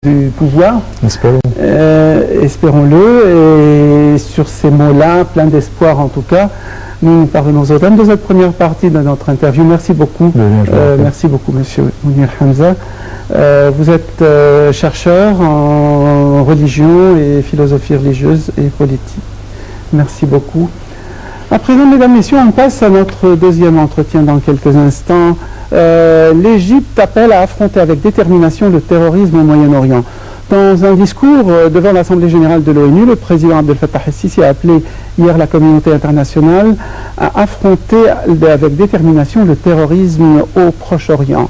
du pouvoir. Espérons-le. Et sur ces mots-là, plein d'espoir en tout cas, nous parvenons au terme de cette première partie de notre interview. Merci beaucoup. Merci beaucoup, Monsieur Mounir Hamza. Vous êtes chercheur en religion et philosophie religieuse et politique. Merci beaucoup. À présent, mesdames, messieurs, on passe à notre deuxième entretien dans quelques instants. L'Égypte appelle à affronter avec détermination le terrorisme au Moyen-Orient. Dans un discours devant l'Assemblée générale de l'ONU, le président Abdel Fattah el-Sisi a appelé hier la communauté internationale à affronter avec détermination le terrorisme au Proche-Orient.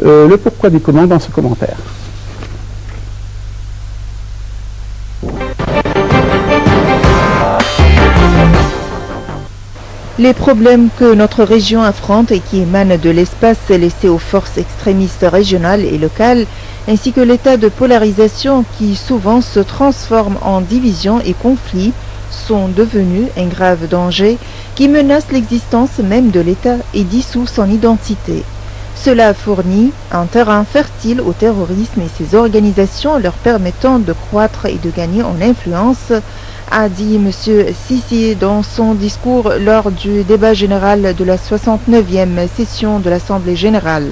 Le pourquoi du comment dans ce commentaire. Les problèmes que notre région affronte et qui émanent de l'espace laissé aux forces extrémistes régionales et locales, ainsi que l'état de polarisation qui souvent se transforme en division et conflit, sont devenus un grave danger qui menace l'existence même de l'État et dissout son identité. Cela fournit un terrain fertile au terrorisme et ses organisations leur permettant de croître et de gagner en influence, a dit M. Sisi dans son discours lors du débat général de la 69e session de l'Assemblée générale.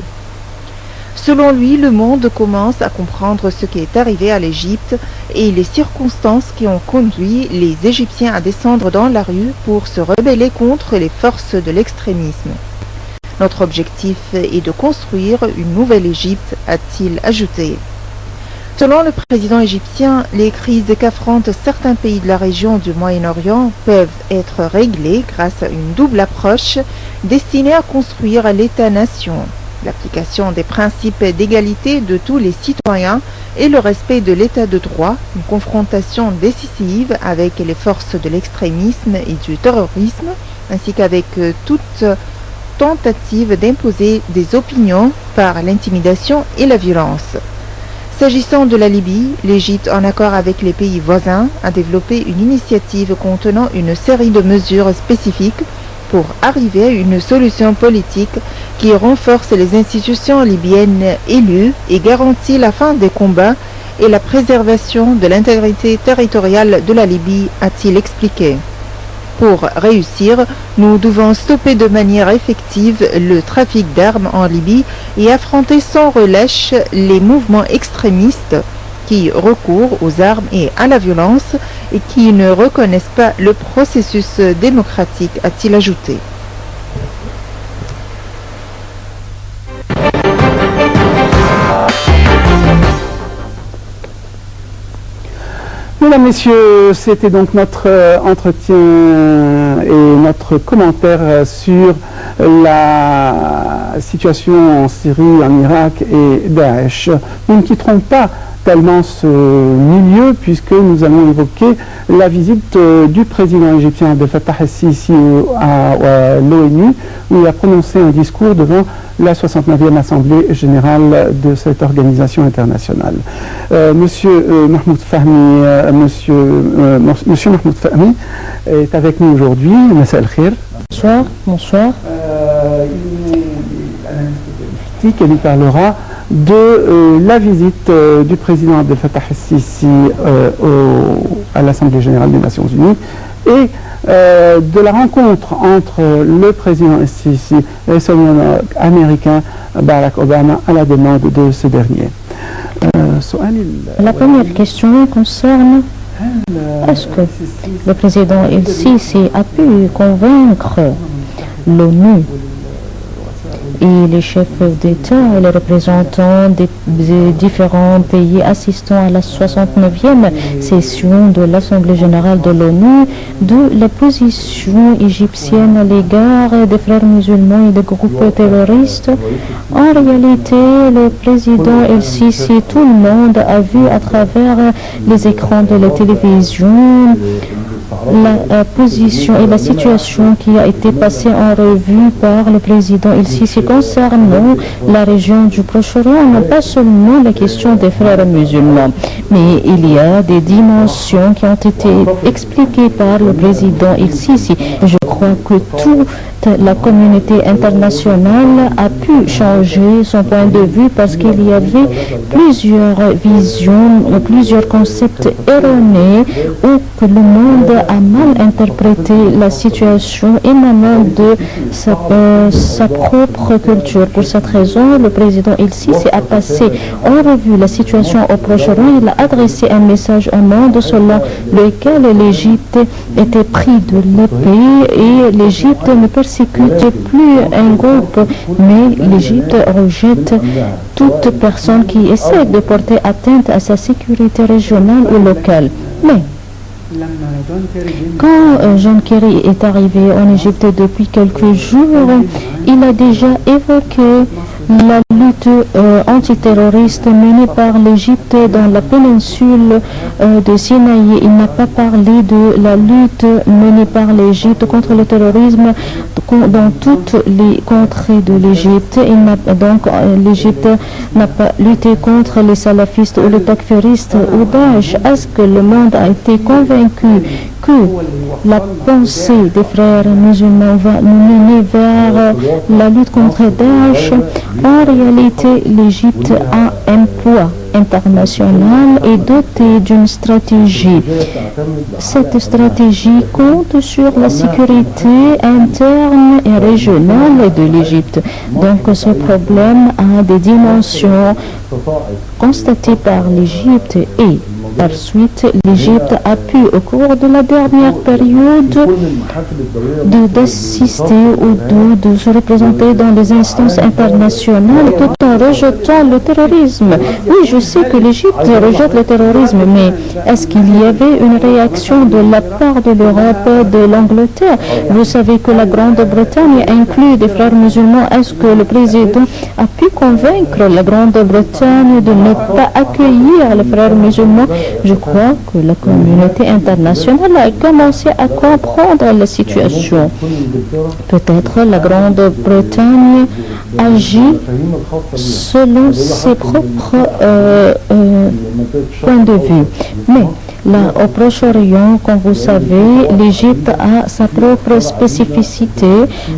Selon lui, le monde commence à comprendre ce qui est arrivé à l'Égypte et les circonstances qui ont conduit les Égyptiens à descendre dans la rue pour se rebeller contre les forces de l'extrémisme. Notre objectif est de construire une nouvelle Égypte, a-t-il ajouté. Selon le président égyptien, les crises qu'affrontent certains pays de la région du Moyen-Orient peuvent être réglées grâce à une double approche destinée à construire l'État-nation, l'application des principes d'égalité de tous les citoyens et le respect de l'État de droit, une confrontation décisive avec les forces de l'extrémisme et du terrorisme, ainsi qu'avec toute tentative d'imposer des opinions par l'intimidation et la violence. S'agissant de la Libye, l'Égypte, en accord avec les pays voisins, a développé une initiative contenant une série de mesures spécifiques pour arriver à une solution politique qui renforce les institutions libyennes élues et garantit la fin des combats et la préservation de l'intégrité territoriale de la Libye, a-t-il expliqué. Pour réussir, nous devons stopper de manière effective le trafic d'armes en Libye et affronter sans relâche les mouvements extrémistes qui recourent aux armes et à la violence et qui ne reconnaissent pas le processus démocratique, a-t-il ajouté. Mesdames, Messieurs, c'était donc notre entretien et notre commentaire sur la situation en Syrie, en Irak et Daesh. Nous ne quitterons pas tellement ce milieu puisque nous allons évoquer la visite du président égyptien Abdel Fattah el-Sisi à l'ONU où il a prononcé un discours devant la 69e Assemblée générale de cette organisation internationale. Monsieur Mahmoud Fahmi, Monsieur Mahmoud Fahmi est avec nous aujourd'hui. Massa al-Khir. Bonsoir. Bonsoir. Il est analyste politique et nous parlera de la visite du président Abdel Fattah el-Sisi à l'Assemblée générale des Nations Unies et de la rencontre entre le président el-Sisi et son homologue américain Barack Obama à la demande de ce dernier. La première question concerne est-ce que le président el-Sisi a pu convaincre l'ONU et les chefs d'État et les représentants des différents pays assistant à la 69e session de l'Assemblée générale de l'ONU de la position égyptienne à l'égard des frères musulmans et des groupes terroristes. En réalité, le président el-Sisi, tout le monde a vu à travers les écrans de la télévision la position et la situation qui a été passée en revue par le président el-Sisi concernant la région du Proche-Orient, non pas seulement la question des frères musulmans, mais il y a des dimensions qui ont été expliquées par le président el-Sisi. Je crois que tout la communauté internationale a pu changer son point de vue parce qu'il y avait plusieurs visions, plusieurs concepts erronés ou que le monde a mal interprété la situation émanant de sa propre culture. Pour cette raison, le président El-Sisi a passé en revue la situation au Proche-Orient. Il a adressé un message au monde selon lequel l'Égypte était pris de l'épée et l'Égypte ne persécute plus un groupe, mais l'Égypte rejette toute personne qui essaie de porter atteinte à sa sécurité régionale ou locale. Mais quand John Kerry est arrivé en Égypte depuis quelques jours, il a déjà évoqué la lutte antiterroriste menée par l'Égypte dans la péninsule de Sinaï. Il n'a pas parlé de la lutte menée par l'Égypte contre le terrorisme dans toutes les contrées de l'Égypte. Donc l'Égypte n'a pas lutté contre les salafistes ou les takfiristes ou Daesh. Est-ce que le monde a été convaincu que la pensée des frères musulmans va nous mener vers la lutte contre Daesh? En réalité, l'Égypte a un poids international et doté d'une stratégie. Cette stratégie compte sur la sécurité interne et régionale de l'Égypte. Donc ce problème a des dimensions constatées par l'Égypte et par suite, l'Égypte a pu, au cours de la dernière période, d'assister ou de se représenter dans les instances internationales tout en rejetant le terrorisme. Oui, je sais que l'Égypte rejette le terrorisme, mais est-ce qu'il y avait une réaction de la part de l'Europe, de l'Angleterre? Vous savez que la Grande-Bretagne inclut des frères musulmans. Est-ce que le président a pu convaincre la Grande-Bretagne de ne pas accueillir les frères musulmans? Je crois que la communauté internationale a commencé à comprendre la situation. Peut-être la Grande-Bretagne agit selon ses propres points de vue. Mais là, au Proche-Orient, comme vous savez, l'Égypte a sa propre spécificité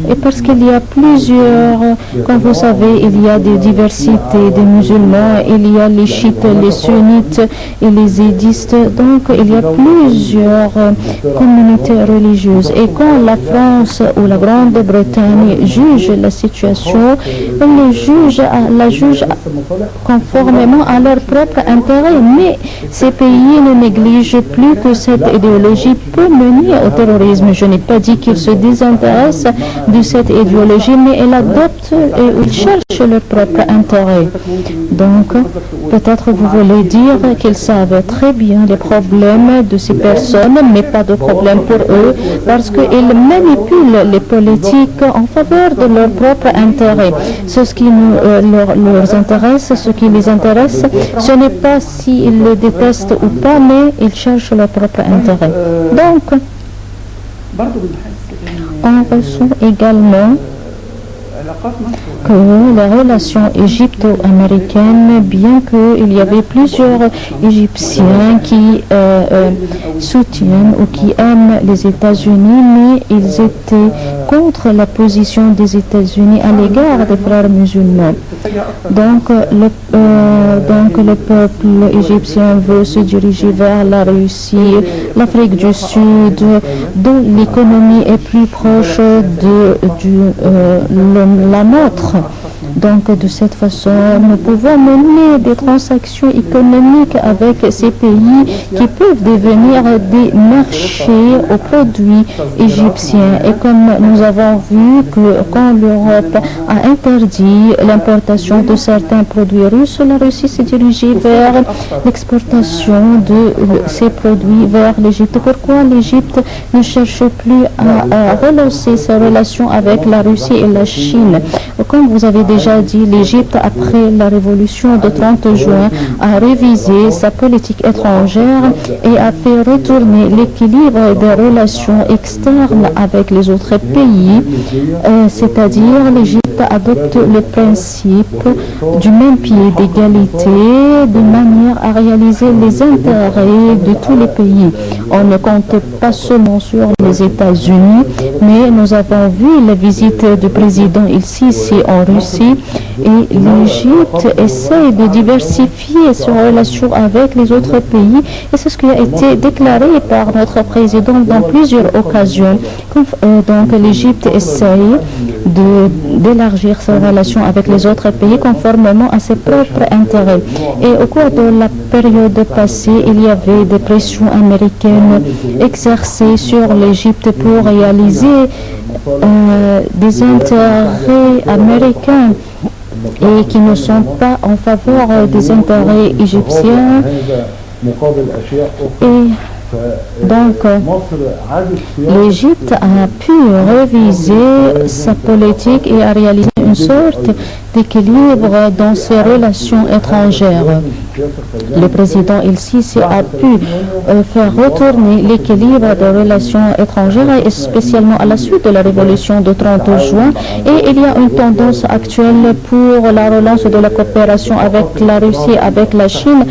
et parce qu'il y a plusieurs, comme vous savez, il y a des diversités des musulmans, il y a les chiites, les sunnites et les zédistes, donc il y a plusieurs communautés religieuses. Et quand la France ou la Grande-Bretagne juge la situation, la juge conformément à leur propre intérêt, mais ces pays ne négligent plus que cette idéologie peut mener au terrorisme. Je n'ai pas dit qu'ils se désintéressent de cette idéologie, mais ils adoptent et ils cherchent leur propre intérêt. Donc, peut-être vous voulez dire qu'ils savent très bien les problèmes de ces personnes, mais pas de problème pour eux, parce qu'ils manipulent les politiques en faveur de leur propre intérêt. Ce qui leur intéresse, ce qui les intéresse, ce n'est pas s'ils le détestent ou pas, mais ils cherchent leur propre intérêt. Donc, on ressent également que la relation égypto-américaine, bien qu'il y avait plusieurs Égyptiens qui soutiennent ou qui aiment les États-Unis, mais ils étaient contre la position des États-Unis à l'égard des frères musulmans. Donc le peuple égyptien veut se diriger vers la Russie, l'Afrique du Sud, dont l'économie est plus proche de la nôtre. Donc de cette façon, nous pouvons mener des transactions économiques avec ces pays qui peuvent devenir des marchés aux produits égyptiens. Et comme nous avons vu que quand l'Europe a interdit l'importation de certains produits russes, la Russie s'est dirigée vers l'exportation de ces produits vers l'Égypte. Pourquoi l'Égypte ne cherche plus à relancer ses relations avec la Russie et la Chine? Comme vous avez déjà dit, l'Égypte, après la révolution de 30 juin, a révisé sa politique étrangère et a fait retourner l'équilibre des relations externes avec les autres pays, c'est-à-dire l'Égypte adopte le principe du même pied d'égalité de manière à réaliser les intérêts de tous les pays. On ne compte pas seulement sur les États-Unis, Mais nous avons vu la visite du président ici en Russie et l'Égypte essaie de diversifier ses relations avec les autres pays et c'est ce qui a été déclaré par notre président dans plusieurs occasions. Donc l'Égypte essaye d'élargir ses relations avec les autres pays conformément à ses propres intérêts. Et au cours de la période passée, il y avait des pressions américaines exercées sur l'Égypte pour réaliser des intérêts américains et qui ne sont pas en faveur des intérêts égyptiens. Et donc, l'Égypte a pu réviser sa politique et a réalisé une sorte d'équilibre dans ses relations étrangères. Le président El-Sisi a pu faire retourner l'équilibre des relations étrangères, et spécialement à la suite de la révolution du 30 juin. Et il y a une tendance actuelle pour la relance de la coopération avec la Russie, avec la Chine.